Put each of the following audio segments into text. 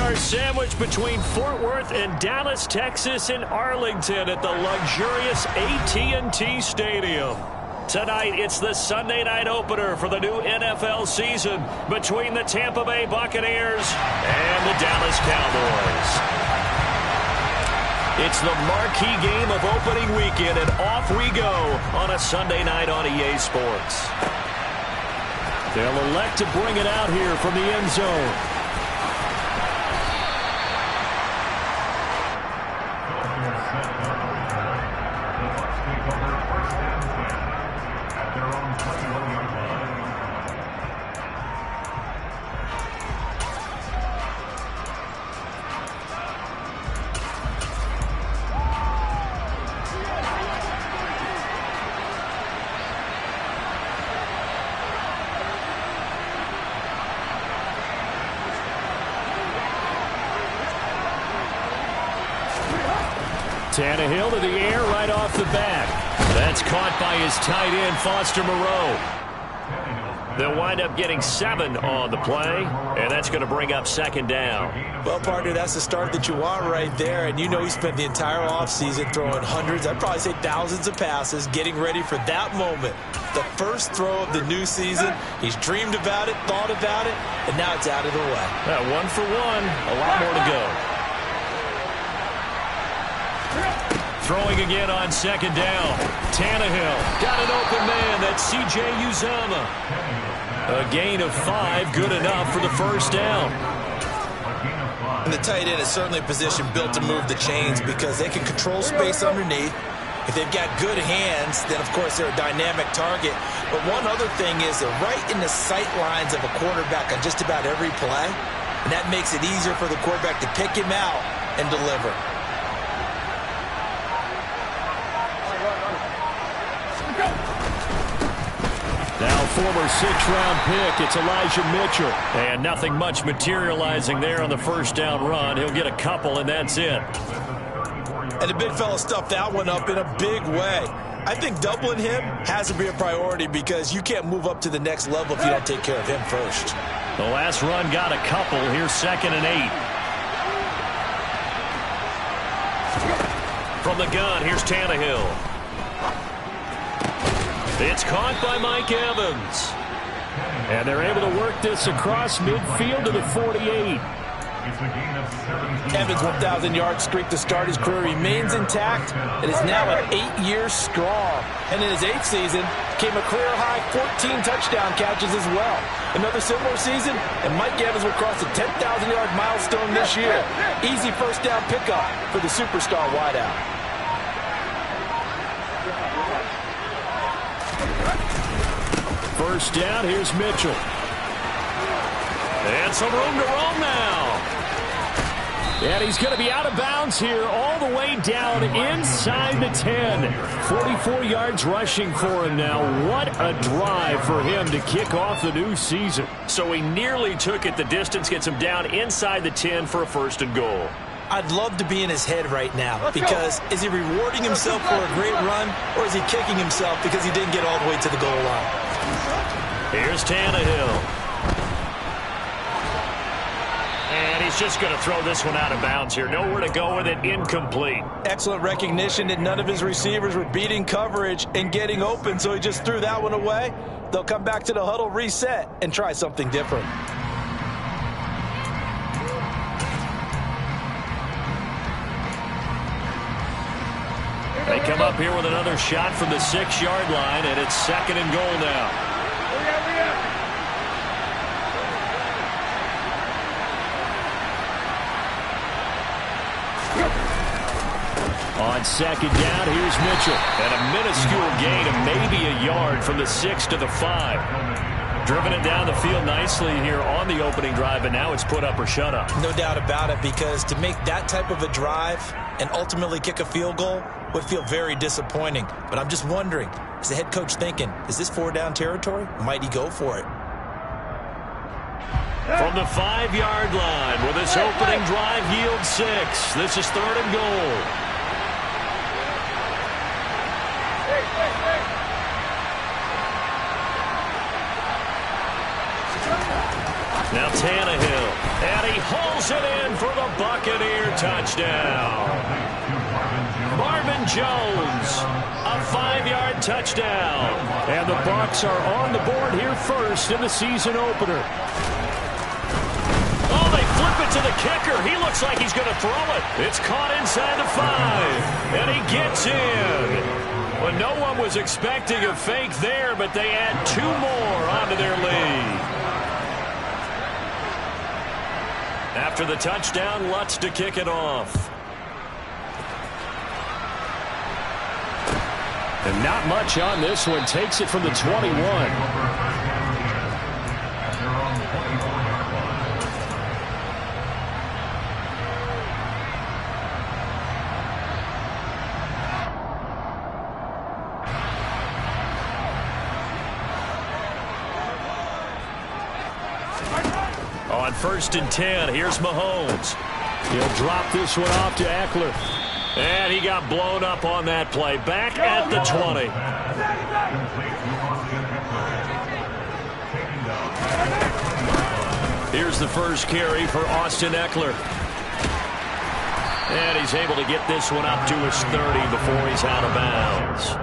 2-hour sandwich between Fort Worth and Dallas, Texas, and Arlington at the luxurious AT&T Stadium. Tonight, it's the Sunday night opener for the new NFL season between the Tampa Bay Buccaneers and the Dallas Cowboys. It's the marquee game of opening weekend, and off we go on a Sunday night on EA Sports. They'll elect to bring it out here from the end zone. Tannehill to the air right off the bat. That's caught by his tight end, Foster Moreau. They'll wind up getting 7 on the play, and that's going to bring up second down. Well, partner, that's the start that you want right there, and you know he spent the entire offseason throwing hundreds, I'd probably say thousands of passes, getting ready for that moment. The first throw of the new season. He's dreamed about it, thought about it, and now it's out of the way. 1 for 1, a lot more to go. Throwing again on second down. Tannehill got an open man. That's C.J. Uzomah. A gain of 5, good enough for the first down. And the tight end is certainly a position built to move the chains because they can control space underneath. If they've got good hands, then, of course, they're a dynamic target. But one other thing is they're right in the sight lines of a quarterback on just about every play. And that makes it easier for the quarterback to pick him out and deliver. Now former 6th-round pick, it's Elijah Mitchell. And nothing much materializing there on the first down run. He'll get a couple, and that's it. And the big fella stuffed that one up in a big way. I think doubling him has to be a priority because you can't move up to the next level if you don't take care of him first. The last run got a couple. Here's 2nd and 8. From the gun, here's Tannehill. It's caught by Mike Evans. And they're able to work this across midfield to the 48. Evans' 1,000-yard streak to start his career remains intact. It is now an 8 years strong. And in his 8th season, came a career-high 14 touchdown catches as well. Another similar season, and Mike Evans will cross the 10,000-yard milestone this year. Easy first down pickup for the superstar wideout. First down, here's Mitchell. And some room to roam now. And he's going to be out of bounds here all the way down inside the 10. 44 yards rushing for him now. What a drive for him to kick off the new season. So he nearly took it the distance, gets him down inside the 10 for a 1st and goal. I'd love to be in his head right now because is he rewarding himself for a great run or is he kicking himself because he didn't get all the way to the goal line? Here's Tannehill. And he's just going to throw this one out of bounds here. Nowhere to go with it. Incomplete. Excellent recognition that none of his receivers were beating coverage and getting open, so he just threw that one away. They'll come back to the huddle, reset, and try something different. They come up here with another shot from the 6-yard line, and it's 2nd and goal now. On 2nd down, here's Mitchell. And a minuscule gain of maybe a yard from the 6 to the 5. Driven it down the field nicely here on the opening drive, and now it's put up or shut up. No doubt about it, because to make that type of a drive and ultimately kick a field goal would feel very disappointing. But I'm just wondering, is the head coach thinking, is this 4-down territory? Might he go for it? From the 5-yard line, will this opening drive yield 6? This is 3rd and goal. Now Tannehill, and he hauls it in for the Buccaneer touchdown. Marvin Jones, a 5-yard touchdown. And the Bucs are on the board here first in the season opener. Oh, they flip it to the kicker. He looks like he's going to throw it. It's caught inside the 5, and he gets in. Well, no one was expecting a fake there, but they add 2 more onto their lead. After the touchdown, Lutz to kick it off. And not much on this one. Takes it from the 21. On 1st and 10, here's Mahomes. He'll drop this one off to Eckler. And he got blown up on that play. Back at the 20. Here's the first carry for Austin Eckler. And he's able to get this one up to his 30 before he's out of bounds.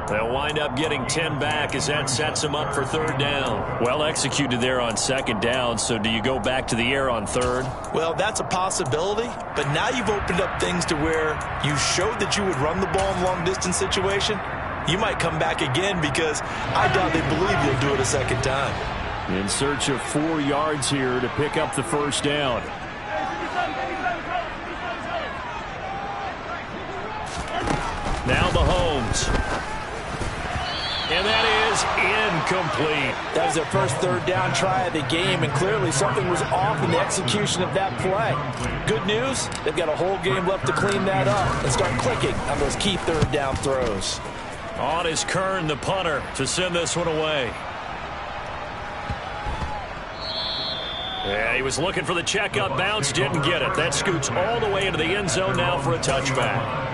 They'll wind up getting 10 back as that sets him up for 3rd down. Well executed there on 2nd down, so do you go back to the air on 3rd? Well, that's a possibility, but now you've opened up things to where you showed that you would run the ball in long-distance situation. You might come back again because I doubt they believe you'll do it a 2nd time. In search of 4 yards here to pick up the 1st down. Now Mahomes. And that is incomplete. That was their first 3rd down try of the game, and clearly something was off in the execution of that play. Good news, they've got a whole game left to clean that up and start clicking on those key 3rd down throws. On is Kern, the punter, to send this one away. Yeah, he was looking for the checkup bounce, didn't get it. That scoots all the way into the end zone now for a touchback.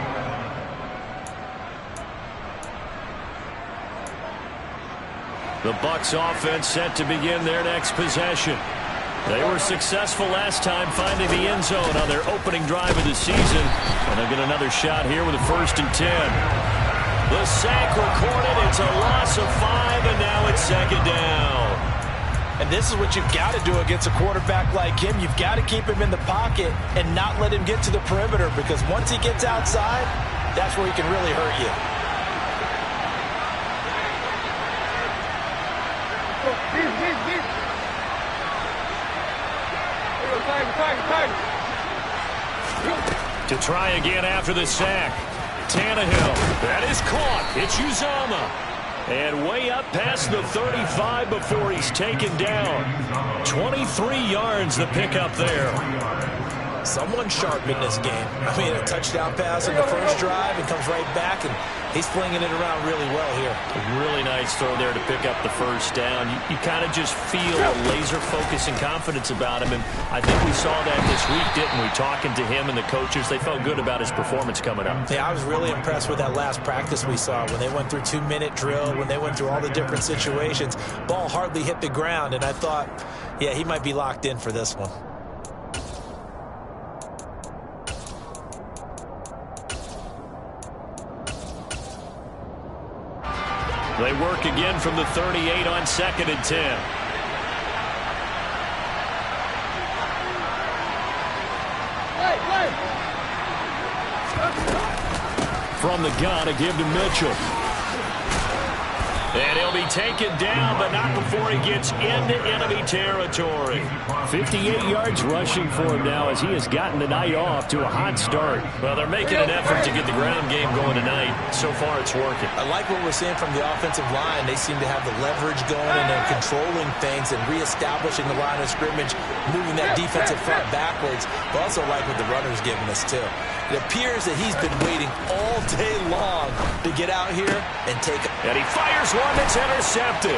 The Bucs offense set to begin their next possession. They were successful last time finding the end zone on their opening drive of the season. And they'll get another shot here with a 1st and 10. The sack recorded. It's a loss of 5, and now it's 2nd down. And this is what you've got to do against a quarterback like him. You've got to keep him in the pocket and not let him get to the perimeter, because once he gets outside, that's where he can really hurt you. To try again after the sack. Tannehill. That is caught. It's Uzomah. And way up past the 35 before he's taken down. 23 yards the pickup there. Someone sharp in this game. I mean, a touchdown pass in the first drive and comes right back, and he's flinging it around really well here. A really nice throw there to pick up the 1st down. You kind of just feel a laser focus and confidence about him, and I think we saw that this week, didn't we? Talking to him and the coaches, they felt good about his performance coming up. Yeah, I was really impressed with that last practice we saw when they went through 2-minute drill, when they went through all the different situations. Ball hardly hit the ground, and I thought, yeah, he might be locked in for this one. They work again from the 38 on 2nd and 10. From the gun, a give to Mitchell. And he'll be taken down, but not before he gets into enemy territory. 58 yards rushing for him now as he has gotten the night off to a hot start. Well, they're making an effort to get the ground game going tonight. So far, it's working. I like what we're seeing from the offensive line. They seem to have the leverage going, and they're controlling things and reestablishing the line of scrimmage, moving that defensive front backwards. But also like what the runner's giving us, too. It appears that he's been waiting all day long to get out here and take it. And he fires one that's intercepted.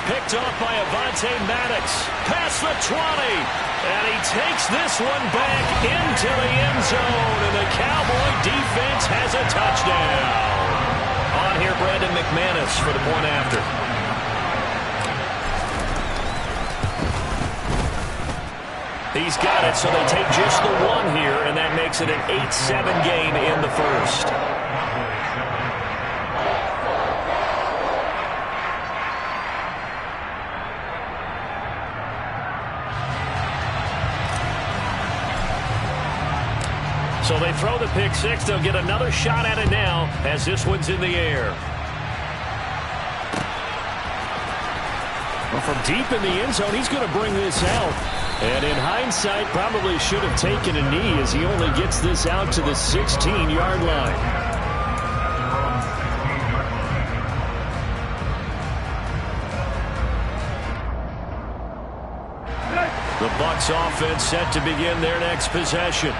Picked off by Avonte Maddox. Past the 20. And he takes this one back into the end zone. And the Cowboy defense has a touchdown. On here, Brandon McManus for the point after. He's got it, so they take just the one here, and that makes it an 8-7 game in the first. So they throw the pick six. They'll get another shot at it now as this one's in the air. Well, from deep in the end zone, he's going to bring this out. And in hindsight, probably should have taken a knee as he only gets this out to the 16-yard line. The Bucs offense set to begin their next possession.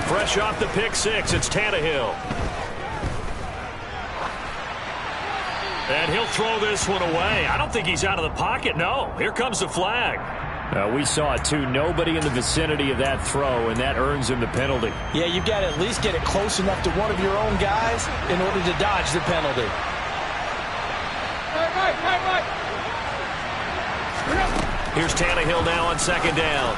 Fresh off the pick six, it's Tannehill. And he'll throw this one away. I don't think he's out of the pocket. No, here comes the flag. We saw it, too. Nobody in the vicinity of that throw, and that earns him the penalty. Yeah, you've got to at least get it close enough to one of your own guys in order to dodge the penalty. Here's Tannehill now on second down.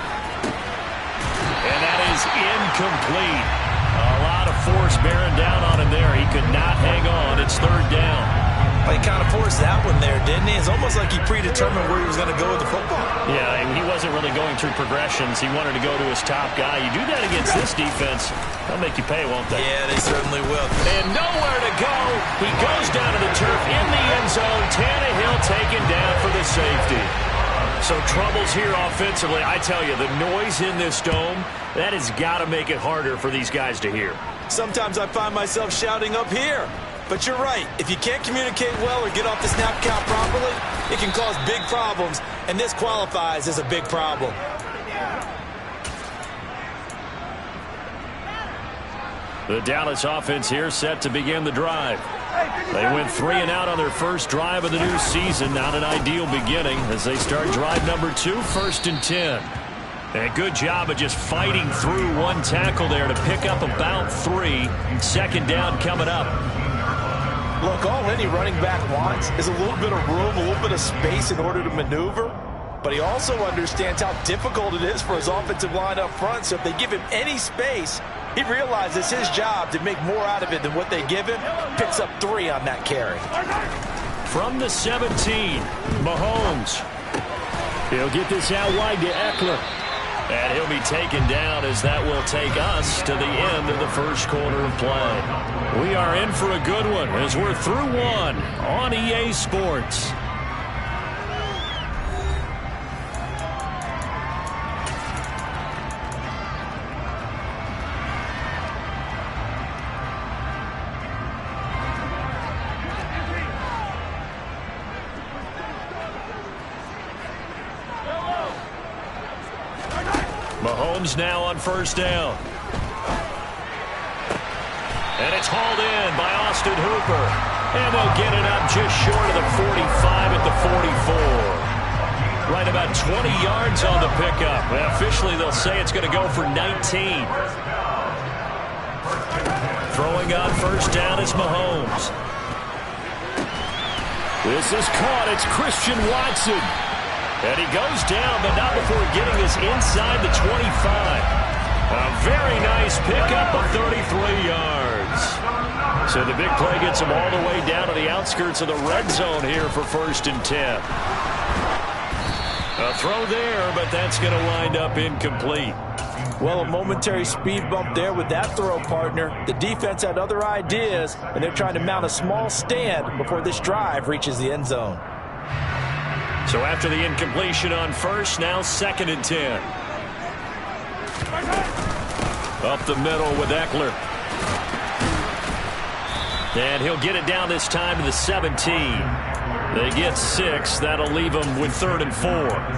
And that is incomplete. A lot of force bearing down on him there. He could not hang on. It's third down. Well, he kind of forced that one there, didn't he? It's almost like he predetermined where he was going to go with the football. Yeah, and he wasn't really going through progressions. He wanted to go to his top guy. You do that against this defense, they'll make you pay, won't they? Yeah, they certainly will. And nowhere to go. He goes down to the turf in the end zone. Tannehill taken down for the safety. So troubles here offensively. I tell you, the noise in this dome, that has got to make it harder for these guys to hear. Sometimes I find myself shouting up here. But you're right. If you can't communicate well or get off the snap count properly, it can cause big problems, and this qualifies as a big problem. The Dallas offense here set to begin the drive. They went 3 and out on their first drive of the new season. Not an ideal beginning as they start drive number 2, 1st and 10. And a good job of just fighting through one tackle there to pick up about 3. Second down coming up. Look, all any running back wants is a little bit of room, a little bit of space in order to maneuver. But he also understands how difficult it is for his offensive line up front. So if they give him any space, he realizes his job to make more out of it than what they give him. Picks up 3 on that carry. From the 17, Mahomes. He'll get this out wide to Eckler. And he'll be taken down as that will take us to the end of the first quarter of play. We are in for a good one as we're through one on EA Sports. Mahomes now on first down. And it's hauled in by Austin Hooper. And they'll get it up just short of the 45 at the 44. Right about 20 yards on the pickup. And officially they'll say it's going to go for 19. Throwing on first down is Mahomes. This is caught. It's Christian Watson. And he goes down, but not before getting this inside the 25. A very nice pickup of 33 yards. So the big play gets him all the way down to the outskirts of the red zone here for 1st and 10. A throw there, but that's going to wind up incomplete. Well, a momentary speed bump there with that throw, partner. The defense had other ideas, and they're trying to mount a small stand before this drive reaches the end zone. So after the incompletion on first, now 2nd and 10. Up the middle with Eckler. And he'll get it down this time to the 17. They get 6. That'll leave them with 3rd and 4.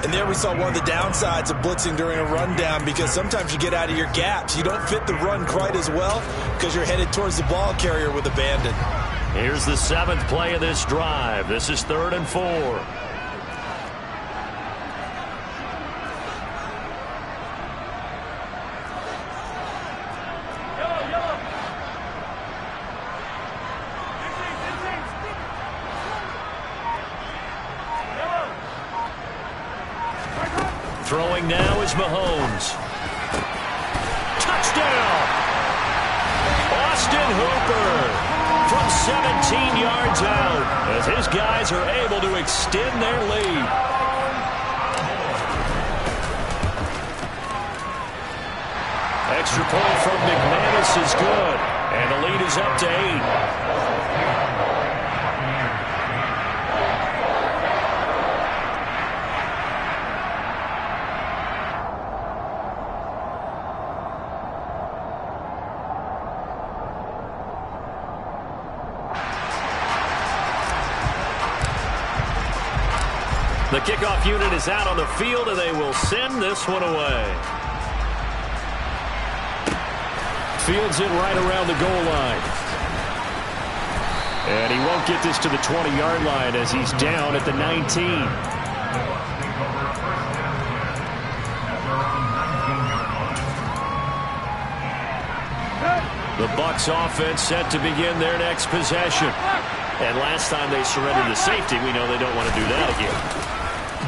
And there we saw one of the downsides of blitzing during a rundown, because sometimes you get out of your gaps. You don't fit the run quite as well because you're headed towards the ball carrier with abandon. Here's the 7th play of this drive. This is 3rd and 4. Throwing now is Mahomes. Touchdown! Austin Hooper from 17 yards out as his guys are able to extend their lead. Extra point from McManus is good, and the lead is up to 8. The kickoff unit is out on the field, and they will send this one away. Fields it right around the goal line. And he won't get this to the 20-yard line as he's down at the 19. The Bucs offense set to begin their next possession. And last time they surrendered the safety, we know they don't want to do that again.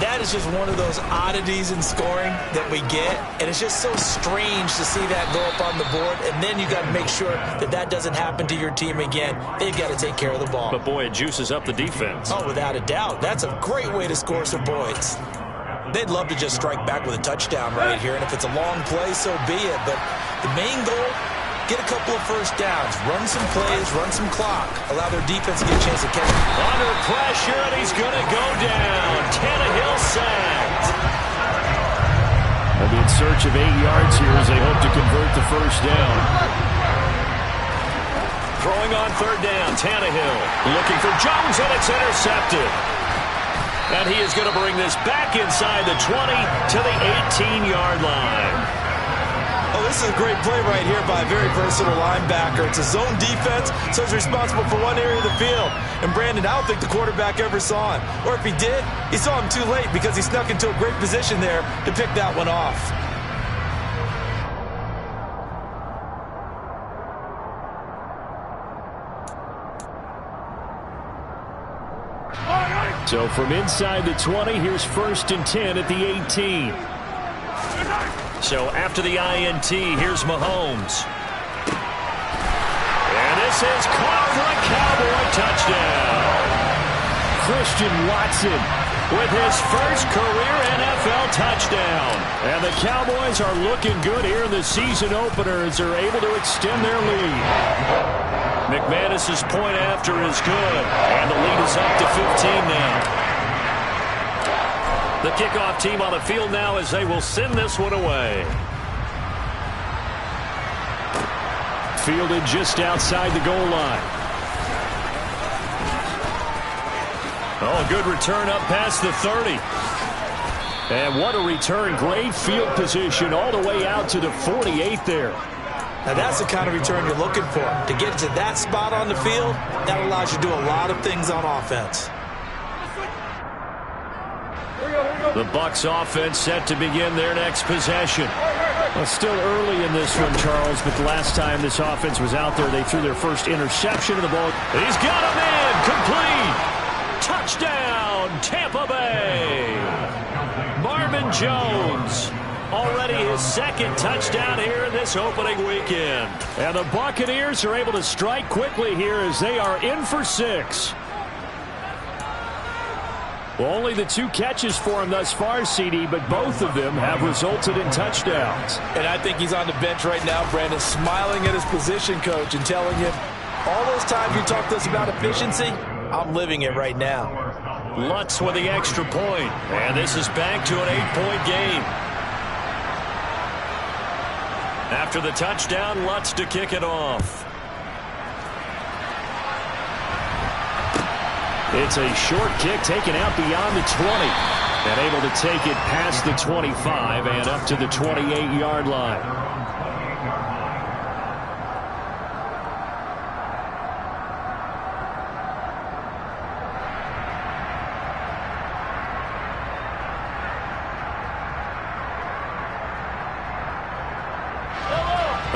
That is just one of those oddities in scoring that we get, and it's just so strange to see that go up on the board, and then you got to make sure that that doesn't happen to your team again. They've got to take care of the ball. But, boy, it juices up the defense. Oh, without a doubt. That's a great way to score some points. They'd love to just strike back with a touchdown right here, and if it's a long play, so be it. But the main goal, get a couple of first downs, run some plays, run some clock, allow their defense to get a chance to catch him. Under pressure, and he's going to go down. Tannehill sacked. They'll be in search of 8 yards here as they hope to convert the first down. Throwing on third down, Tannehill looking for Jones, and it's intercepted. And he is going to bring this back inside the 20 to the 18-yard line. Oh, this is a great play right here by a very versatile linebacker. It's a zone defense, so he's responsible for one area of the field. And Brandon, I don't think the quarterback ever saw him. Or if he did, he saw him too late because he snuck into a great position there to pick that one off. So from inside the 20, here's 1st and 10 at the 18. So after the INT, here's Mahomes. And this is caught for a Cowboy touchdown. Christian Watson with his first career NFL touchdown. And the Cowboys are looking good here in the season opener as they're able to extend their lead. McManus's point after is good. And the lead is up to 15 now. The kickoff team on the field now as they will send this one away. Fielded just outside the goal line. Oh, a good return up past the 30. And what a return. Great field position all the way out to the 48 there. Now that's the kind of return you're looking for. To get to that spot on the field, that allows you to do a lot of things on offense. The Bucs offense set to begin their next possession. Well, still early in this one, Charles, but the last time this offense was out there, they threw their first interception of the ball. He's got him in, complete. Touchdown, Tampa Bay. Marvin Jones, already his second touchdown here in this opening weekend. And the Buccaneers are able to strike quickly here as they are in for 6. Well, only the 2 catches for him thus far, CD, but both of them have resulted in touchdowns. And I think he's on the bench right now, Brandon, smiling at his position coach and telling him, all those times you talked to us about efficiency, I'm living it right now. Lutz with the extra point, and this is back to an 8-point game. After the touchdown, Lutz to kick it off. It's a short kick taken out beyond the 20 and able to take it past the 25 and up to the 28-yard line.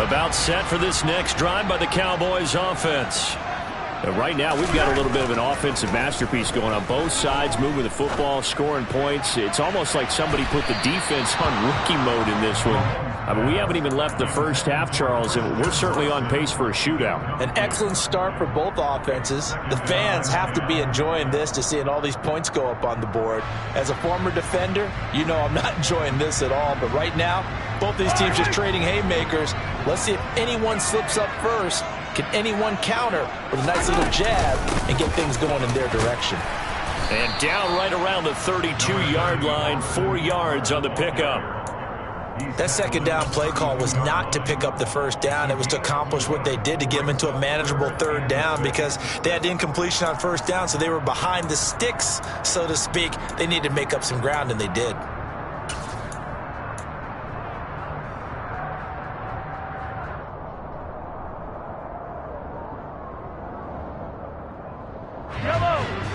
About set for this next drive by the Cowboys offense. Right now, we've got a little bit of an offensive masterpiece going on both sides, moving the football, scoring points. It's almost like somebody put the defense on rookie mode in this one. I mean, we haven't even left the first half, Charles, and we're certainly on pace for a shootout. An excellent start for both offenses. The fans have to be enjoying this to seeing all these points go up on the board. As a former defender, you know I'm not enjoying this at all. But right now, both these teams just trading haymakers. Let's see if anyone slips up first. Can anyone counter with a nice little jab and get things going in their direction? And down right around the 32-yard line, 4 yards on the pickup. That second down play call was not to pick up the first down. It was to accomplish what they did to get them into a manageable third down because they had incompletion on first down, so they were behind the sticks, so to speak. They needed to make up some ground, and they did.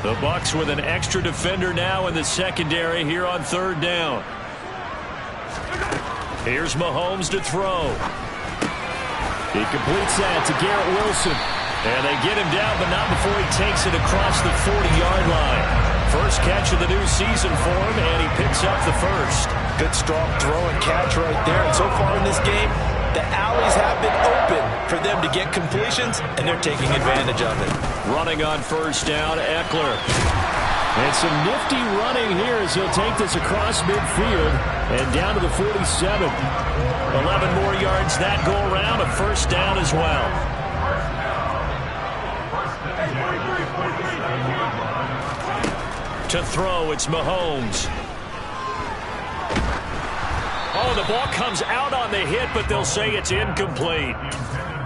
The Bucs with an extra defender now in the secondary here on third down. Here's Mahomes to throw. He completes that to Garrett Wilson. And they get him down, but not before he takes it across the 40-yard line. First catch of the new season for him, and he picks up the first. Good, strong throw and catch right there. And so far in this game, the alleys have been open for them to get completions, and they're taking advantage of it. Running on first down, Eckler. And some nifty running here as he'll take this across midfield and down to the 47. 11 more yards that go around, a first down as well. To throw, it's Mahomes. Oh, the ball comes out on the hit, but they'll say it's incomplete.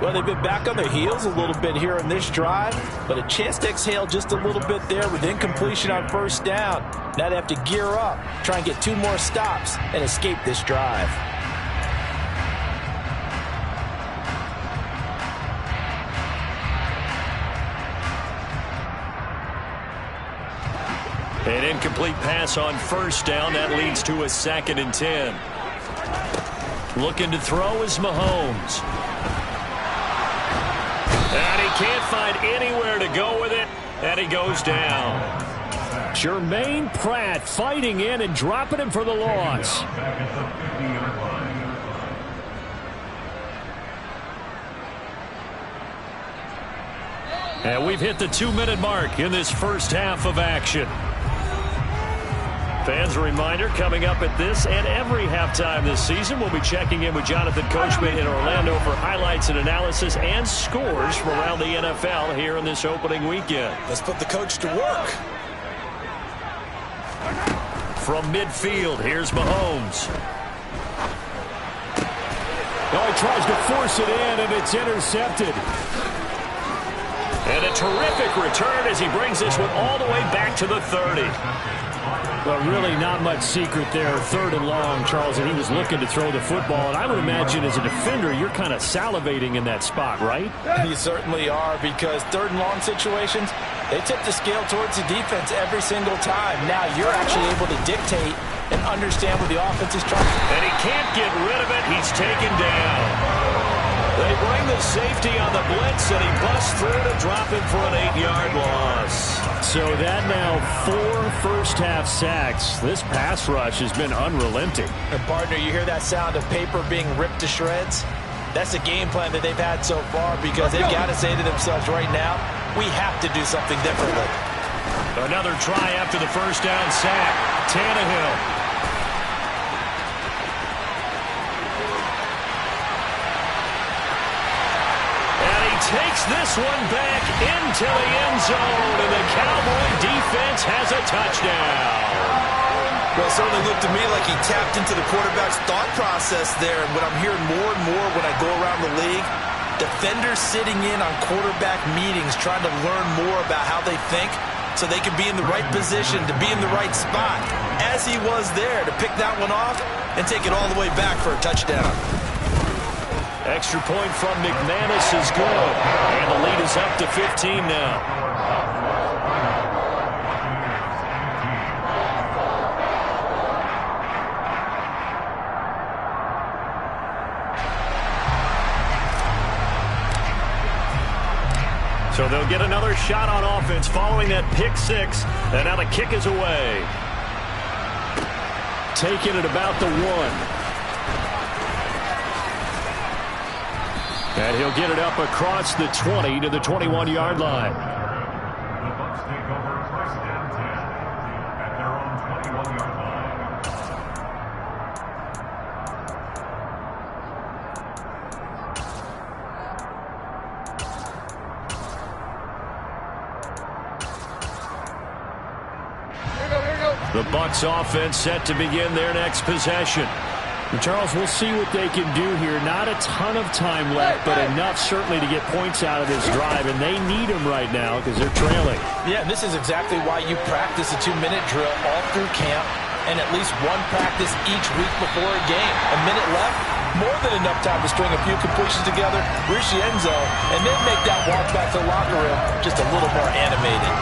Well, they've been back on their heels a little bit here in this drive, but a chance to exhale just a little bit there with incompletion on first down. Now they have to gear up, try and get 2 more stops, and escape this drive. An incomplete pass on first down. That leads to a 2nd and 10. Looking to throw is Mahomes. And he can't find anywhere to go with it, and he goes down. Jermaine Pratt fighting in and dropping him for the loss. And we've hit the 2-minute mark in this first half of action. Fans, a reminder, coming up at this and every halftime this season, we'll be checking in with Jonathan Coachman in Orlando for highlights and analysis and scores from around the NFL here in this opening weekend. Let's put the coach to work. From midfield, here's Mahomes. Oh, he tries to force it in, and it's intercepted. And a terrific return as he brings this one all the way back to the 30. Well, really not much secret there. 3rd and long, Charles, and he was looking to throw the football. And I would imagine as a defender, you're kind of salivating in that spot, right? You certainly are, because 3rd and long situations, they tip the scale towards the defense every single time. Now you're actually able to dictate and understand what the offense is trying to do. And he can't get rid of it. He's taken down. They bring the safety on the blitz, and he busts through to drop him for an 8-yard loss. So that now 4 first-half sacks. This pass rush has been unrelenting. And partner, you hear that sound of paper being ripped to shreds? That's the game plan that they've had so far, because they've got to say to themselves right now, we have to do something differently. Another try after the first down sack. Tannehill. Takes this one back into the end zone, and the Cowboy defense has a touchdown. Well, it certainly looked to me like he tapped into the quarterback's thought process there. And what I'm hearing more and more when I go around the league, defenders sitting in on quarterback meetings trying to learn more about how they think so they can be in the right position to be in the right spot, as he was there to pick that one off and take it all the way back for a touchdown. Extra point from McManus is good. And the lead is up to 15 now. So they'll get another shot on offense following that pick six. And now the kick is away. Taking it about the 1. And he'll get it up across the 20 to the 21-yard line. The Bucs take over first and 10 at their own 21-yard line. The Bucs offense set to begin their next possession. And Charles, we'll see what they can do here. Not a ton of time left, but enough certainly to get points out of this drive, and they need them right now because they're trailing. Yeah, and this is exactly why you practice a 2-minute drill all through camp and at least one practice each week before a game. A minute left, more than enough time to string a few completions together, reach the end zone, and then make that walk back to the locker room just a little more animated.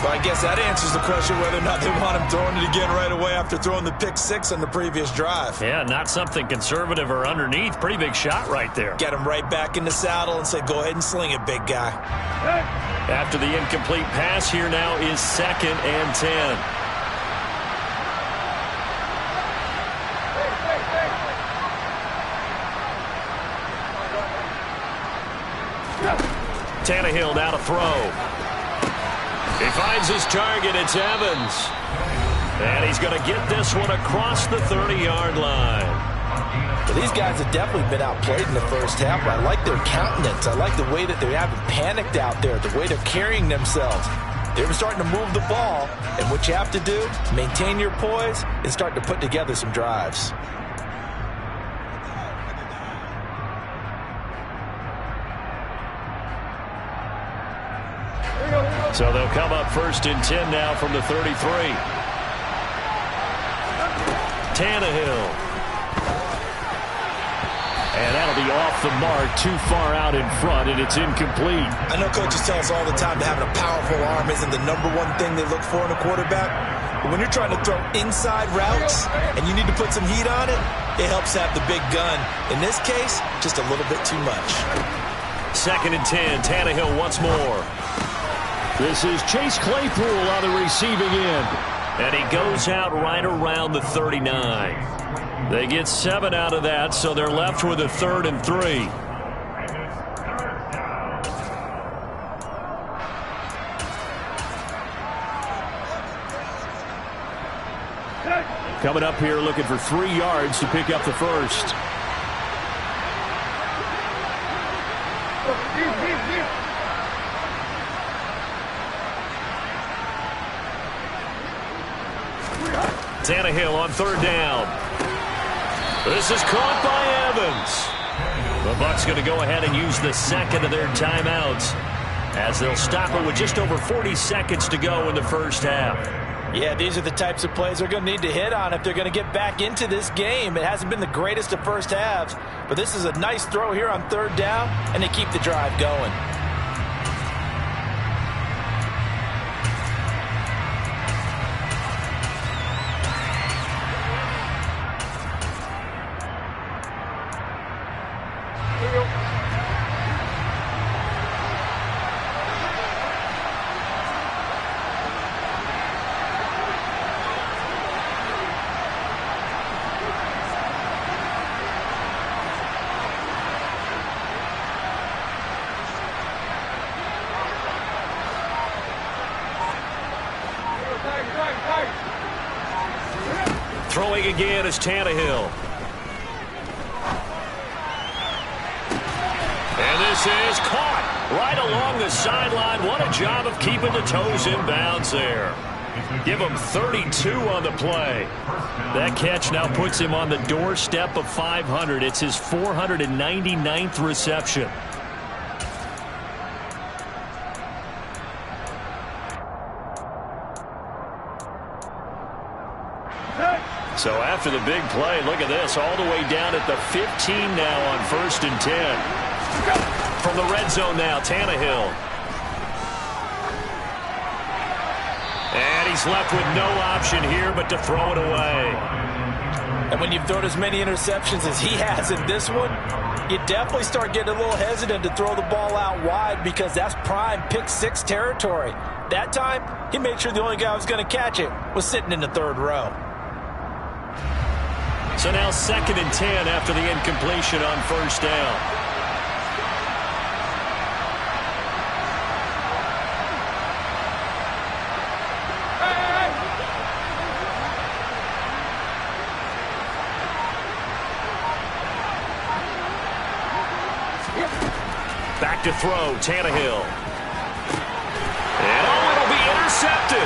Well, I guess that answers the question whether or not they want him throwing it again right away after throwing the pick six on the previous drive. Yeah, not something conservative or underneath. Pretty big shot right there. Get him right back in the saddle and say, go ahead and sling it, big guy. After the incomplete pass, here now is 2nd and 10. Tannehill now to throw. He finds his target. It's Evans. And he's going to get this one across the 30-yard line. Well, these guys have definitely been outplayed in the first half. I like their countenance. I like the way that they haven't panicked out there, the way they're carrying themselves. They're starting to move the ball. And what you have to do, maintain your poise and start to put together some drives. So they'll come up 1st and 10 now from the 33. Tannehill. And that'll be off the mark, too far out in front, and it's incomplete. I know coaches tell us all the time that having a powerful arm isn't the #1 thing they look for in a quarterback. But when you're trying to throw inside routes and you need to put some heat on it, it helps have the big gun. In this case, just a little bit too much. 2nd and 10, Tannehill once more. This is Chase Claypool on the receiving end. And he goes out right around the 39. They get 7 out of that, so they're left with a 3rd and 3. Coming up here looking for 3 yards to pick up the first. Tannehill on 3rd down. This is caught by Evans. The Bucs going to go ahead and use the 2nd of their timeouts as they'll stop it with just over 40 seconds to go in the first half. Yeah, these are the types of plays they're going to need to hit on if they're going to get back into this game. It hasn't been the greatest of first halves, but this is a nice throw here on 3rd down, and they keep the drive going. Throwing again is Tannehill. And this is caught right along the sideline. What a job of keeping the toes in bounds there. Give him 32 on the play. That catch now puts him on the doorstep of 500. It's his 499th reception. So after the big play, look at this, all the way down at the 15 now on 1st and 10. From the red zone now, Tannehill. And he's left with no option here but to throw it away. And when you've thrown as many interceptions as he has in this one, you definitely start getting a little hesitant to throw the ball out wide because that's prime pick six territory. That time, he made sure the only guy who was going to catch it was sitting in the third row. So now 2nd and 10 after the incompletion on first down. Back to throw, Tannehill. And it'll be intercepted.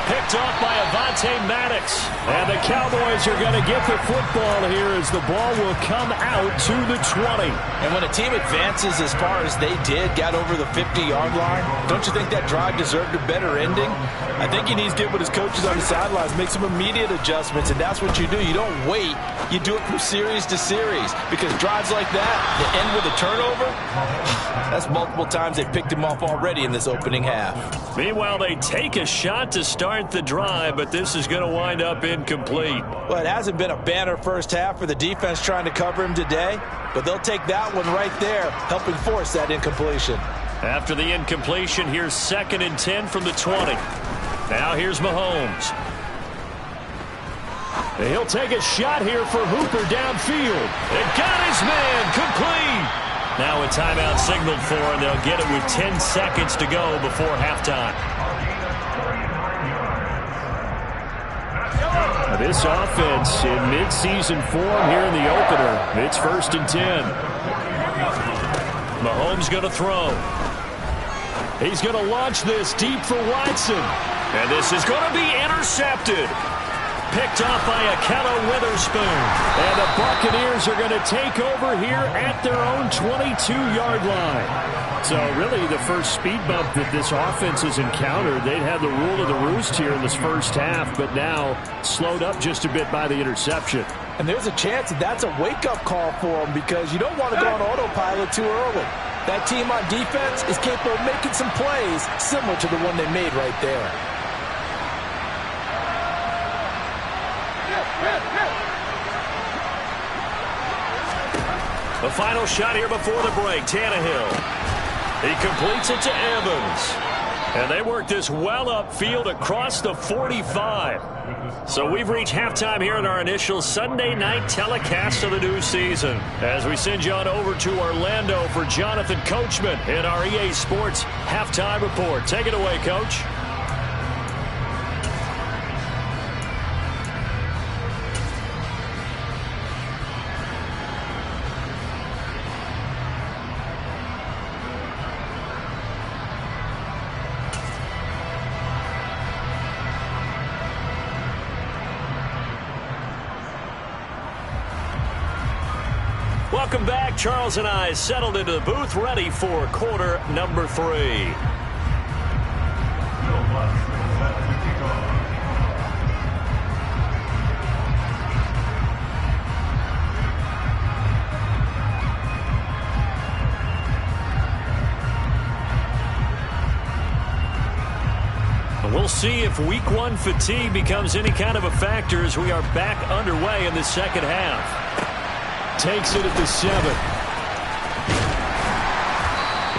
Picked off by Avonte Maddox. And the Cowboys are going to get the football here as the ball will come out to the 20. And when a team advances as far as they did, got over the 50-yard line, don't you think that drive deserved a better ending? I think he needs to get with his coaches on the sidelines, make some immediate adjustments, and that's what you do. You don't wait. You do it from series to series because drives like that, that end with a turnover, that's multiple times they picked him off already in this opening half. Meanwhile, they take a shot to start the drive, but this is going to wind up incomplete. Well, it hasn't been a banner first half for the defense trying to cover him today, but they'll take that one right there, helping force that incompletion. After the incompletion, here's 2nd and 10 from the 20. Now here's Mahomes. He'll take a shot here for Hooper downfield. It got his man complete. Now a timeout signaled for, and they'll get it with 10 seconds to go before halftime. This offense in midseason form here in the opener. It's 1st and 10. Mahomes going to throw. He's going to launch this deep for Watson. And this is going to be intercepted. Picked off by Akello Witherspoon. And the Buccaneers are going to take over here at their own 22-yard line. So really the first speed bump that this offense has encountered, they'd had the rule of the roost here in this first half, but now slowed up just a bit by the interception. And there's a chance that that's a wake-up call for them because you don't want to go on autopilot too early. That team on defense is capable of making some plays similar to the one they made right there. The final shot here before the break, Tannehill. He completes it to Evans. And they work this well upfield across the 45. So we've reached halftime here in our initial Sunday night telecast of the new season. As we send you on over to Orlando for Jonathan Coachman in our EA Sports Halftime Report. Take it away, Coach. Welcome back. Charles and I settled into the booth, ready for quarter number 3. We'll see if week 1 fatigue becomes any kind of a factor as we are back underway in the second half. Takes it at the 7.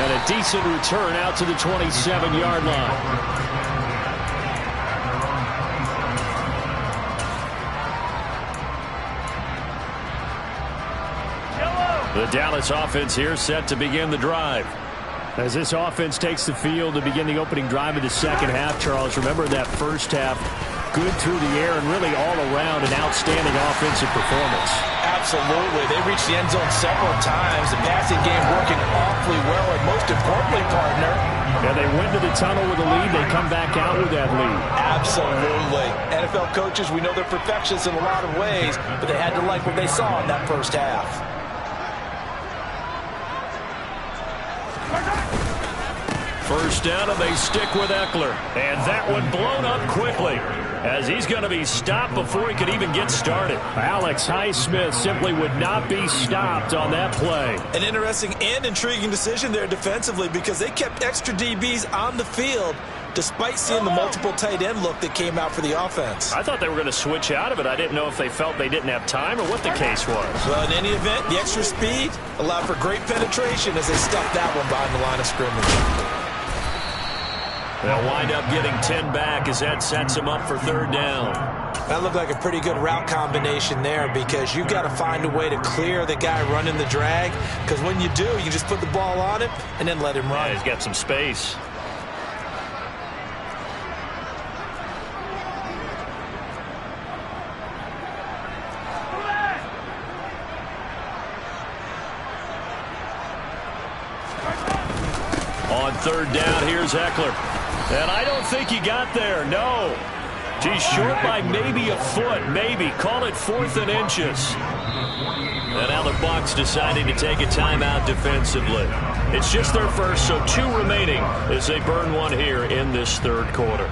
And a decent return out to the 27-yard line. The Dallas offense here set to begin the drive. As this offense takes the field to begin the opening drive of the second half, Charles, remember that first half, good through the air and really all around an outstanding offensive performance. Absolutely. They reached the end zone several times. The passing game working awfully well, and most importantly, partner. Yeah, they went to the tunnel with a lead. They come back out with that lead. Absolutely. NFL coaches, we know they're perfectionists in a lot of ways, but they had to like what they saw in that first half. First down, and they stick with Eckler. And that one blown up quickly, as he's going to be stopped before he could even get started. Alex Highsmith simply would not be stopped on that play. An interesting and intriguing decision there defensively because they kept extra DBs on the field despite seeing the multiple tight end look that came out for the offense. I thought they were going to switch out of it. I didn't know if they felt they didn't have time or what the case was. Well, in any event, the extra speed allowed for great penetration as they stuffed that one behind the line of scrimmage. They'll wind up getting 10 back as that sets them up for third down. That looked like a pretty good route combination there because you've got to find a way to clear the guy running the drag, because when you do, you just put the ball on him and then let him run. Yeah, he's got some space. On third down, here's Eckler. And I don't think he got there, no. He's short by maybe a foot, maybe. Call it 4th and inches. And now the Bucs deciding to take a timeout defensively. It's just their first, so 2 remaining as they burn one here in this third quarter.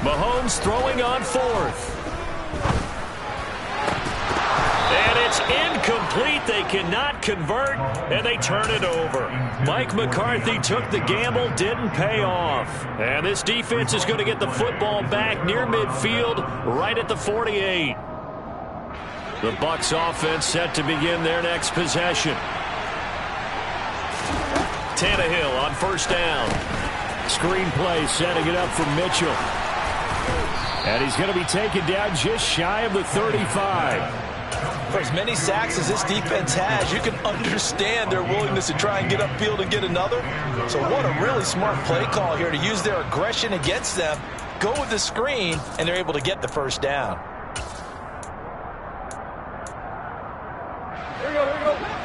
Mahomes throwing on 4th. And it's incomplete. They cannot convert, and they turn it over. Mike McCarthy took the gamble, didn't pay off. And this defense is going to get the football back near midfield, right at the 48. The Bucs offense set to begin their next possession. Tannehill on first down. Screen play setting it up for Mitchell. And he's going to be taken down just shy of the 35. For as many sacks as this defense has, you can understand their willingness to try and get upfield and get another. So what a really smart play call here to use their aggression against them, go with the screen, and they're able to get the first down. Here we go, here we go.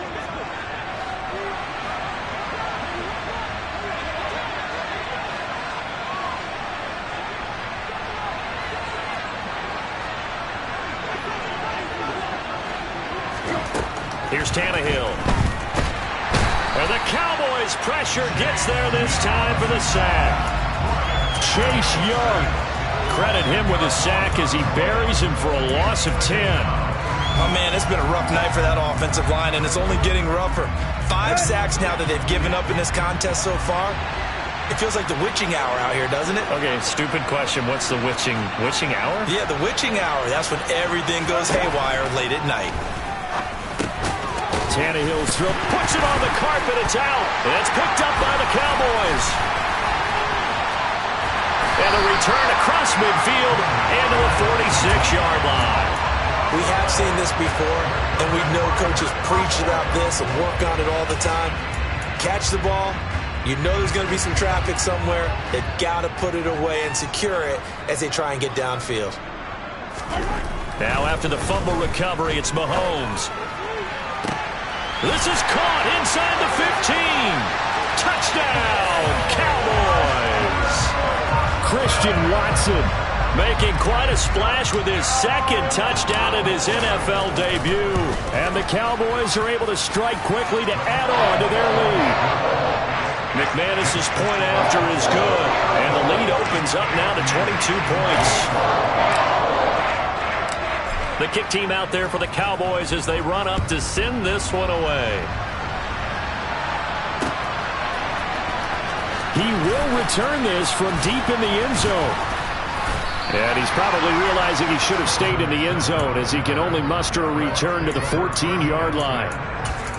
Here's Tannehill. And the Cowboys' pressure gets there this time for the sack. Chase Young. Credit him with a sack as he buries him for a loss of 10. Oh, man, it's been a rough night for that offensive line, and it's only getting rougher. 5 sacks now that they've given up in this contest so far. It feels like the witching hour out here, doesn't it? Okay, stupid question. What's the witching hour? Yeah, the witching hour. That's when everything goes haywire late at night. Tannehill's throw, puts it on the carpet, it's out. And it's picked up by the Cowboys. And a return across midfield and to the 46-yard line. We have seen this before, and we know coaches preach about this and work on it all the time. Catch the ball. You know there's going to be some traffic somewhere. They've got to put it away and secure it as they try and get downfield. Now after the fumble recovery, it's Mahomes. This is caught inside the 15. Touchdown, Cowboys. Christian Watson making quite a splash with his second touchdown in his NFL debut. And the Cowboys are able to strike quickly to add on to their lead. McManus's point after is good. And the lead opens up now to 22 points. The kick team out there for the Cowboys as they run up to send this one away. He will return this from deep in the end zone. And he's probably realizing he should have stayed in the end zone as he can only muster a return to the 14-yard line.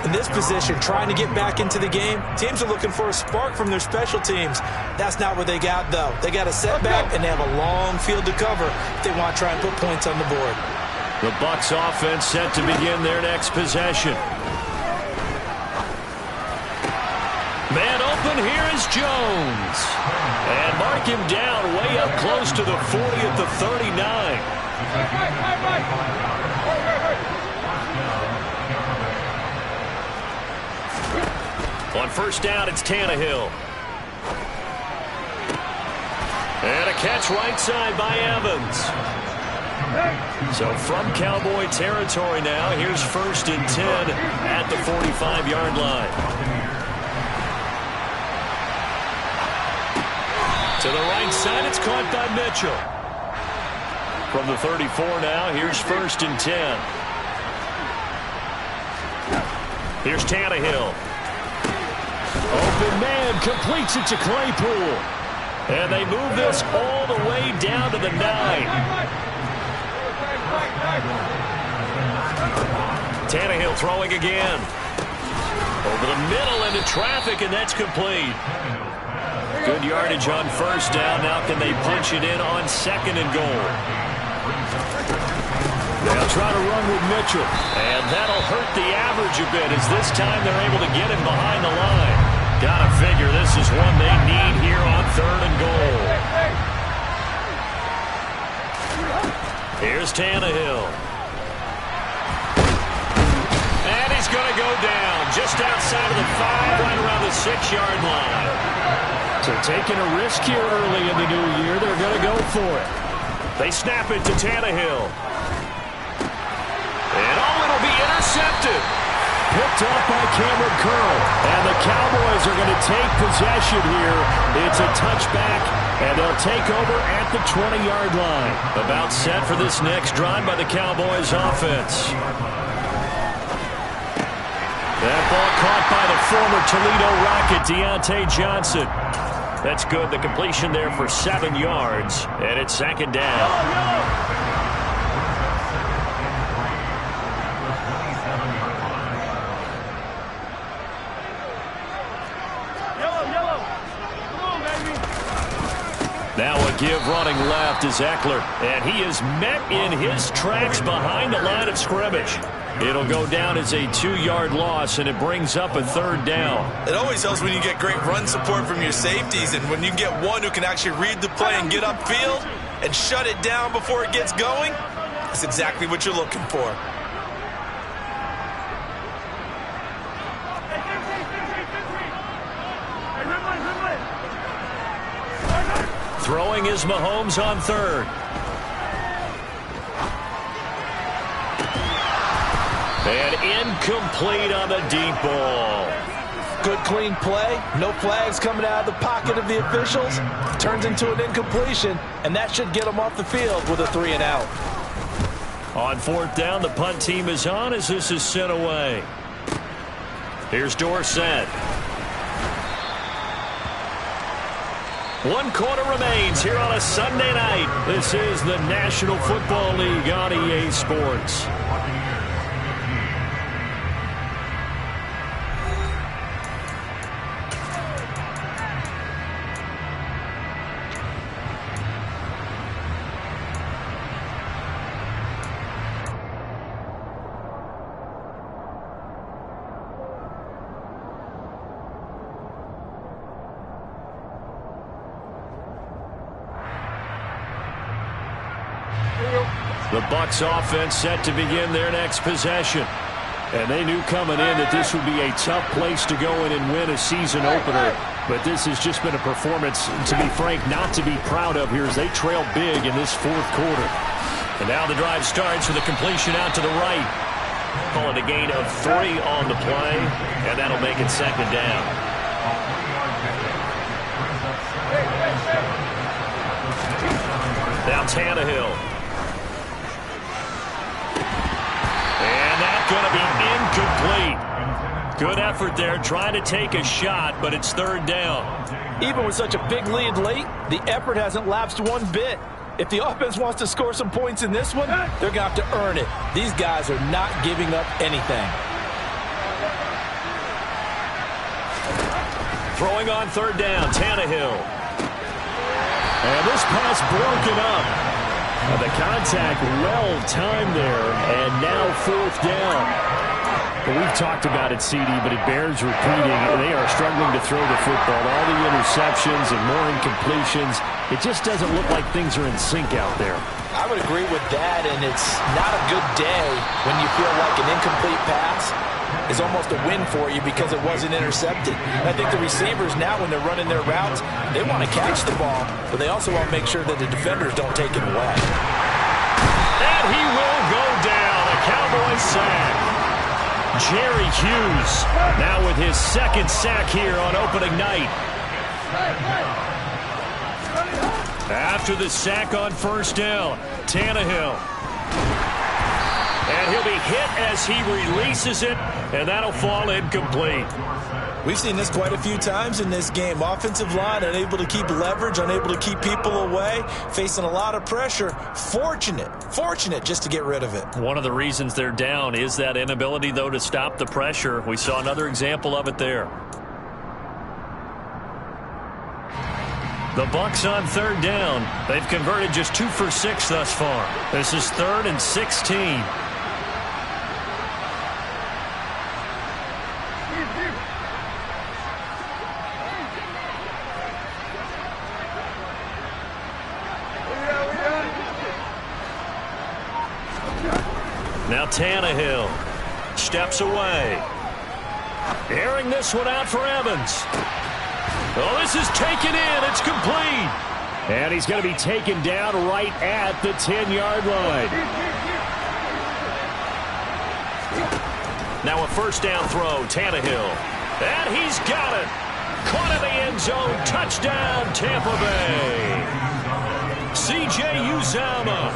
In this position, trying to get back into the game, teams are looking for a spark from their special teams. That's not what they got, though. They got a setback, and they have a long field to cover if they want to try and put points on the board. The Bucs offense set to begin their next possession. Man open, here is Jones. And mark him down way up close to the 40 at the 39. On first down, it's Tannehill. And a catch right side by Evans. So from Cowboy territory now, here's 1st and 10 at the 45-yard line. To the right side, it's caught by Mitchell. From the 34 now, here's 1st and 10. Here's Tannehill. Open man, completes it to Claypool. And they move this all the way down to the 9. Tannehill throwing again. Over the middle into traffic, and that's complete. Good yardage on 1st down. Now can they punch it in on 2nd and goal? They'll try to run with Mitchell. And that'll hurt the average a bit, as this time they're able to get him behind the line. Gotta figure this is one they need here on 3rd and goal. Here's Tannehill. And he's going to go down just outside of the 5, right around the 6-yard line. So taking a risk here early in the new year, they're going to go for it. They snap it to Tannehill. And it'll be intercepted. Picked off by Cameron Curl. And the Cowboys are going to take possession here. It's a touchback, and they'll take over at the 20-yard line. About set for this next drive by the Cowboys offense. That ball caught by the former Toledo Rocket, Deontay Johnson. That's good. The completion there for 7 yards, and it's 2nd down. Now a give running left is Eckler, and he is met in his tracks behind the line of scrimmage. It'll go down as a 2-yard loss, and it brings up a 3rd down. It always helps when you get great run support from your safeties, and when you get one who can actually read the play and get upfield and shut it down before it gets going. That's exactly what you're looking for. Throwing is Mahomes on 3rd. And incomplete on the deep ball. Good clean play. No flags coming out of the pocket of the officials. Turns into an incompletion, and that should get them off the field with a 3 and out. On 4th down, the punt team is on as this is sent away. Here's Dorsett. 1 quarter remains here on a Sunday night. This is the National Football League on EA Sports. The Bucs offense set to begin their next possession. And they knew coming in that this would be a tough place to go in and win a season opener. But this has just been a performance, to be frank, not to be proud of here as they trail big in this 4th quarter. And now the drive starts with a completion out to the right. Call it a gain of 3 on the play, and that'll make it 2nd down. Now Tannehill. And that's going to be incomplete. Good effort there, trying to take a shot, but it's 3rd down. Even with such a big lead late, the effort hasn't lapsed one bit. If the offense wants to score some points in this one, they're going to have to earn it. These guys are not giving up anything. Throwing on 3rd down, Tannehill. And this pass broken up. The contact well timed there, and now 4th down. Well, we've talked about it, CD, but it bears repeating. They are struggling to throw the football. All the interceptions and more incompletions. It just doesn't look like things are in sync out there. I would agree with that, and it's not a good day when you feel like an incomplete pass is almost a win for you because it wasn't intercepted. And I think the receivers now, when they're running their routes, they want to catch the ball, but they also want to make sure that the defenders don't take it away. the sack. Jerry Hughes now with his second sack here on opening night. After the sack on first down, Tannehill. And he'll be hit as he releases it, and that'll fall incomplete. We've seen this quite a few times in this game. Offensive line unable to keep leverage, unable to keep people away, facing a lot of pressure. Fortunate just to get rid of it. One of the reasons they're down is that inability, though, to stop the pressure. We saw another example of it there. The Bucs on third down. They've converted just 2 for 6 thus far. This is 3rd and 16. Now Tannehill steps away. Airing this one out for Evans. Oh, this is taken in. It's complete. And he's going to be taken down right at the 10-yard line. Now a first down throw, Tannehill. And he's got it. Caught in the end zone. Touchdown, Tampa Bay. C.J. Uzomah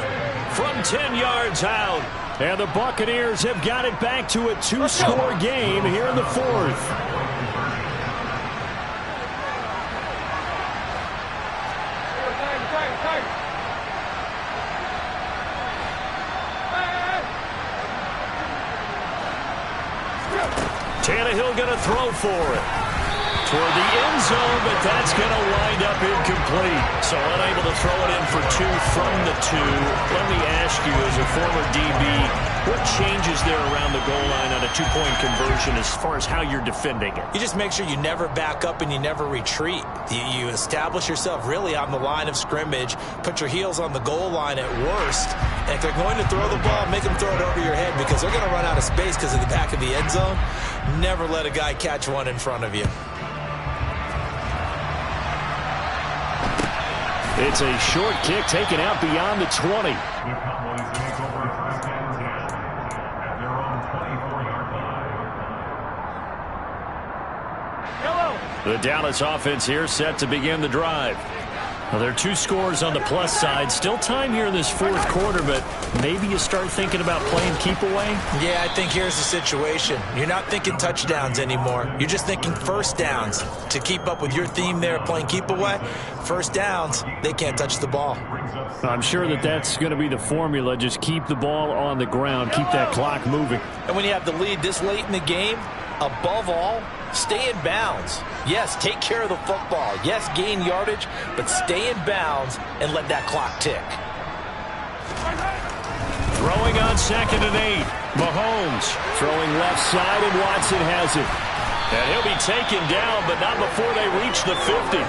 from 10 yards out. And the Buccaneers have got it back to a 2-score game here in the 4th. Tannehill going to throw for it. Toward the end zone, but that's going to wind up incomplete. So unable to throw it in for 2 from the 2. Let me ask you, as a former DB, what changes there around the goal line on a 2-point conversion as far as how you're defending it? You just make sure you never back up and you never retreat. You establish yourself really on the line of scrimmage, put your heels on the goal line at worst, and if they're going to throw the ball, make them throw it over your head because they're going to run out of space because of the back of the end zone. Never let a guy catch one in front of you. It's a short kick taken out beyond the 20. The Cowboys take over 1st and 10 at their own 24-yard line. The Dallas offense here set to begin the drive. Well, there are 2 scores on the plus side. Still time here in this 4th quarter, but maybe you start thinking about playing keep away? Yeah, I think here's the situation. You're not thinking touchdowns anymore. You're just thinking first downs. To keep up with your theme there, playing keep away, first downs, they can't touch the ball. I'm sure that that's going to be the formula. Just keep the ball on the ground. Keep that clock moving. And when you have the lead this late in the game, above all, stay in bounds. Yes, take care of the football. Yes, gain yardage, but stay in bounds and let that clock tick. Throwing on 2nd and 8. Mahomes throwing left side, and Watson has it. And he'll be taken down, but not before they reach the 50.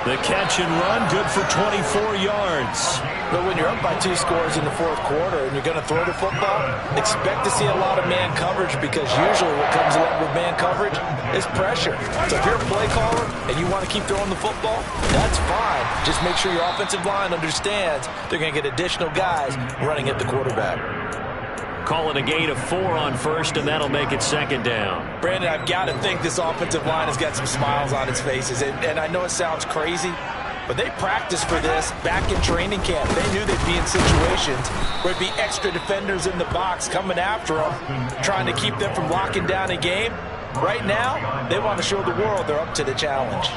The catch and run, good for 24 yards. But when you're up by 2 scores in the 4th quarter and you're going to throw the football, expect to see a lot of man coverage because usually what comes along with man coverage is pressure. So if you're a play caller and you want to keep throwing the football, that's fine. Just make sure your offensive line understands they're going to get additional guys running at the quarterback. Call it a gain of 4 on first, and that'll make it 2nd down. Brandon, I've got to think this offensive line has got some smiles on its faces. And I know it sounds crazy, but they practiced for this back in training camp. They knew they'd be in situations where it'd be extra defenders in the box coming after them, trying to keep them from locking down a game. Right now, they want to show the world they're up to the challenge.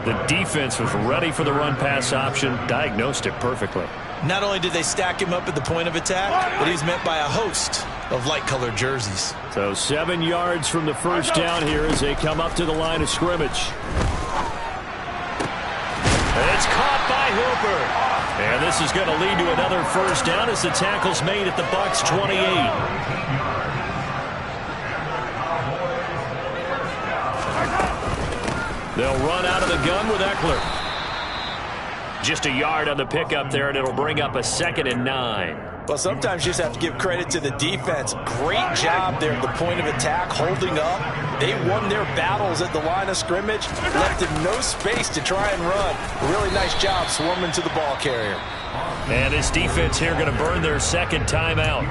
The defense was ready for the run-pass option, diagnosed it perfectly. Not only did they stack him up at the point of attack, but he's met by a host of light-colored jerseys. So 7 yards from the first down here as they come up to the line of scrimmage. It's caught by Hooper. And this is going to lead to another first down as the tackle's made at the Bucs 28. They'll run out of the gun with Eckler. Just a yard on the pickup there, and it'll bring up a 2nd and 9. Well, sometimes you just have to give credit to the defense. Great job there at the point of attack, holding up. They won their battles at the line of scrimmage, left them no space to try and run. Really nice job swarming to the ball carrier. And this defense here going to burn their 2nd timeout.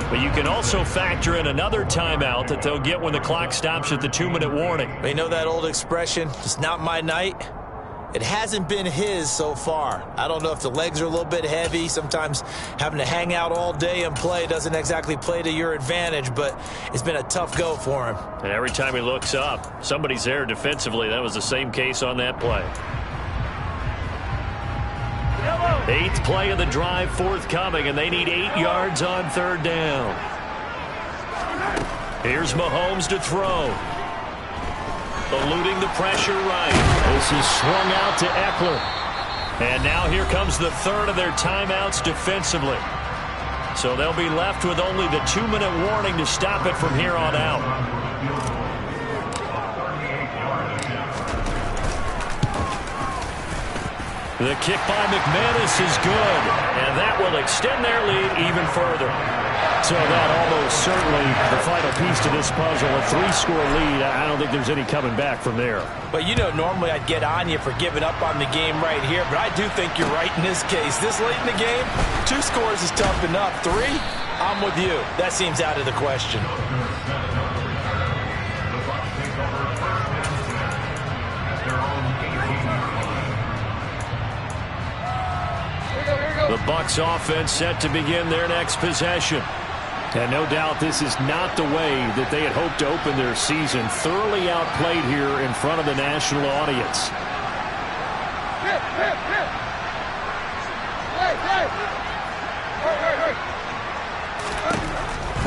But you can also factor in another timeout that they'll get when the clock stops at the 2-minute warning. You know that old expression, it's not my night? It hasn't been his so far. I don't know if the legs are a little bit heavy. Sometimes having to hang out all day and play doesn't exactly play to your advantage, but it's been a tough go for him. And every time he looks up, somebody's there defensively. That was the same case on that play. 8th play of the drive forthcoming, and they need 8 yards on 3rd down. Here's Mahomes to throw. Eluding the pressure right. This is swung out to Eckler. And now here comes the 3rd of their timeouts defensively. So they'll be left with only the 2-minute warning to stop it from here on out. The kick by McManus is good, and that will extend their lead even further. So that almost certainly the final piece to this puzzle, a 3-score lead. I don't think there's any coming back from there. But, you know, normally I'd get on you for giving up on the game right here, but I do think you're right in this case. This late in the game, 2 scores is tough enough. 3, I'm with you. That seems out of the question. The Bucs offense set to begin their next possession. And no doubt this is not the way that they had hoped to open their season. Thoroughly outplayed here in front of the national audience.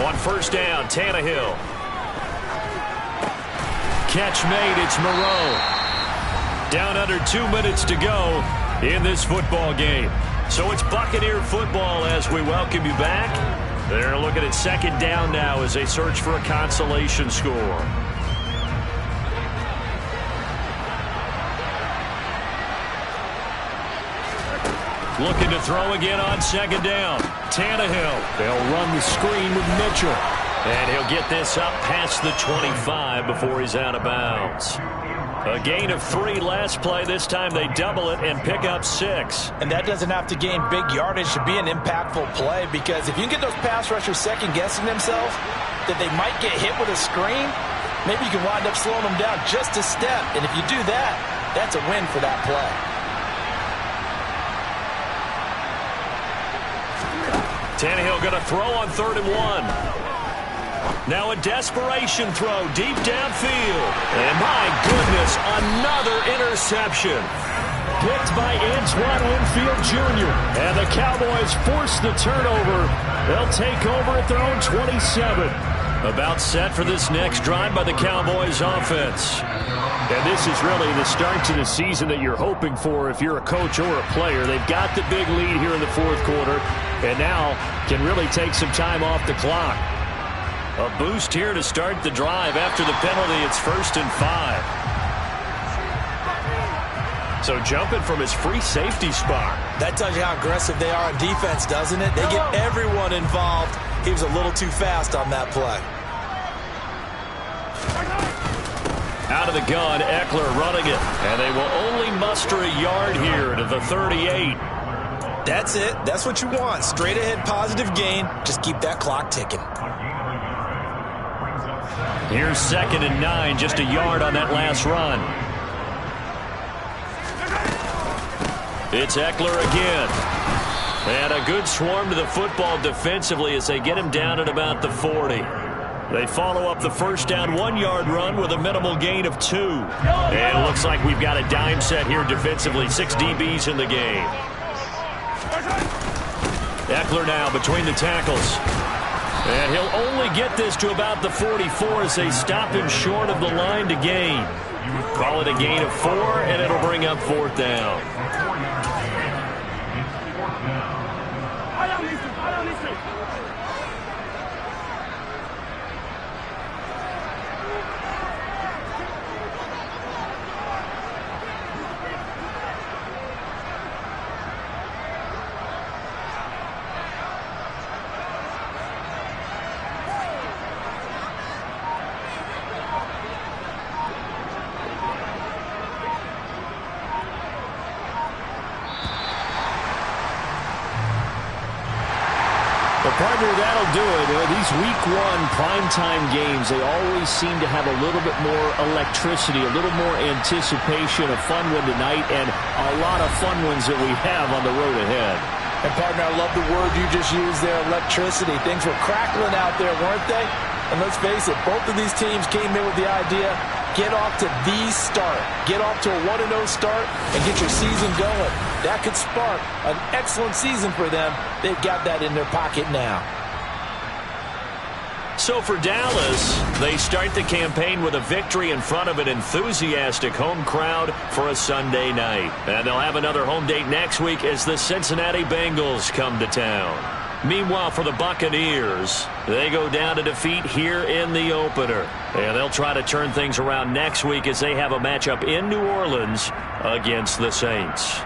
On 1st down, Tannehill. Catch made, it's Moreau. Down under 2 minutes to go in this football game. So it's Buccaneer football as we welcome you back. They're looking at 2nd down now as they search for a consolation score. Looking to throw again on 2nd down. Tannehill. They'll run the screen with Mitchell. And he'll get this up past the 25 before he's out of bounds. A gain of 3 last play. This time they double it and pick up 6. And that doesn't have to gain big yardage to be an impactful play, because if you can get those pass rushers second-guessing themselves that they might get hit with a screen, maybe you can wind up slowing them down just a step. And if you do that, that's a win for that play. Tannehill going to throw on 3rd and 1. Now a desperation throw deep downfield. And my goodness, another interception. Picked by Antoine Winfield Jr. And the Cowboys force the turnover. They'll take over at their own 27. About set for this next drive by the Cowboys offense. And this is really the start to the season that you're hoping for if you're a coach or a player. They've got the big lead here in the 4th quarter and now can really take some time off the clock. A boost here to start the drive. After the penalty, it's 1st and 5. So jumping from his free safety spot. That tells you how aggressive they are on defense, doesn't it? They get everyone involved. He was a little too fast on that play. Out of the gun, Eckler running it. And they will only muster a yard here to the 38. That's it. That's what you want. Straight ahead positive gain. Just keep that clock ticking. Here's 2nd and 9, just a yard on that last run. It's Eckler again. And a good swarm to the football defensively as they get him down at about the 40. They follow up the 1st down 1-yard run with a minimal gain of 2. And it looks like we've got a dime set here defensively. 6 DBs in the game. Eckler now between the tackles. And he'll only get this to about the 44 as they stop him short of the line to gain. Call it a gain of 4, and it'll bring up 4th down. Partner, that'll do it. These Week 1 primetime games, they always seem to have a little bit more electricity, a little more anticipation, a fun one tonight, and a lot of fun ones that we have on the road ahead. And, partner, I love the word you just used there, electricity. Things were crackling out there, weren't they? And let's face it, both of these teams came in with the idea, get off to the start. Get off to a 1-0 start and get your season going. That could spark an excellent season for them. They've got that in their pocket now. So for Dallas, they start the campaign with a victory in front of an enthusiastic home crowd for a Sunday night. And they'll have another home date next week as the Cincinnati Bengals come to town. Meanwhile, for the Buccaneers, they go down to defeat here in the opener. And they'll try to turn things around next week as they have a matchup in New Orleans against the Saints.